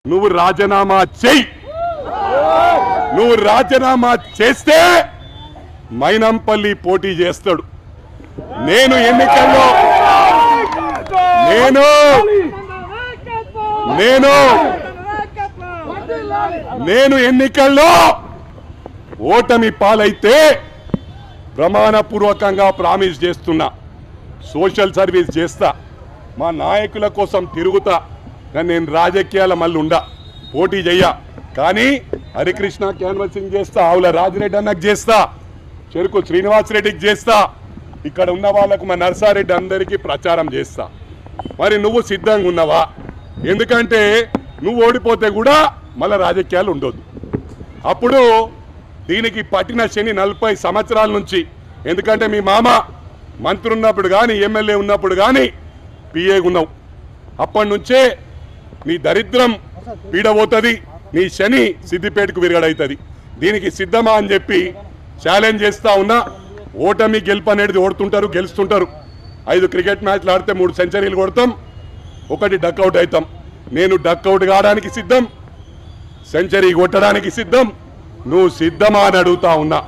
నువ్వు రాజీనామా చెయ్యి. నువ్వు రాజీనామా చేస్తే మైనంపల్లి పోటీ చేస్తాడు. నేను ఎన్నికల్లో నేను ఎన్నికల్లో ఓటమి పాలైతే ప్రమాణపూర్వకంగా ప్రామిస్ చేస్తున్నా, సోషల్ సర్వీస్ చేస్తా, మా నాయకుల కోసం తిరుగుతా. కానీ నేను రాజకీయాల మళ్ళీ ఉండా, పోటీ చెయ్యా. కానీ హరికృష్ణ క్యాన్వసింగ్ చేస్తా, ఆవుల రాజిరెడ్డి అన్నకు చేస్తా, చెరుకు శ్రీనివాసరెడ్డికి చేస్తా, ఇక్కడ ఉన్న వాళ్ళకు మా నర్సారెడ్డి అందరికీ ప్రచారం చేస్తా. మరి నువ్వు సిద్ధంగా ఉన్నావా? ఎందుకంటే నువ్వు ఓడిపోతే కూడా మళ్ళీ రాజకీయాలు ఉండొద్దు. అప్పుడు దీనికి పట్టిన శని 40 సంవత్సరాల నుంచి, ఎందుకంటే మీ మామ మంత్రి ఉన్నప్పుడు కానీ ఎమ్మెల్యే ఉన్నప్పుడు కానీ పిఏగా ఉన్నావు. అప్పటి నుంచే నీ దరిద్రం పీడబోతుంది, నీ శని సిద్దిపేటకు విరగడవుతుంది. దీనికి సిద్ధమా అని చెప్పి ఛాలెంజ్ చేస్తా ఉన్నా. ఓటమి గెలుపు అనేది ఓడుతుంటారు, గెలుస్తుంటారు. 5 క్రికెట్ మ్యాచ్లు ఆడితే 3 సెంచరీలు కొడతాం, 1 డక్అవుట్ అవుతాం. నేను డక్అవుట్ కావడానికి సిద్ధం, సెంచరీ కొట్టడానికి సిద్ధం. నువ్వు సిద్ధమా అని అడుగుతా ఉన్నా.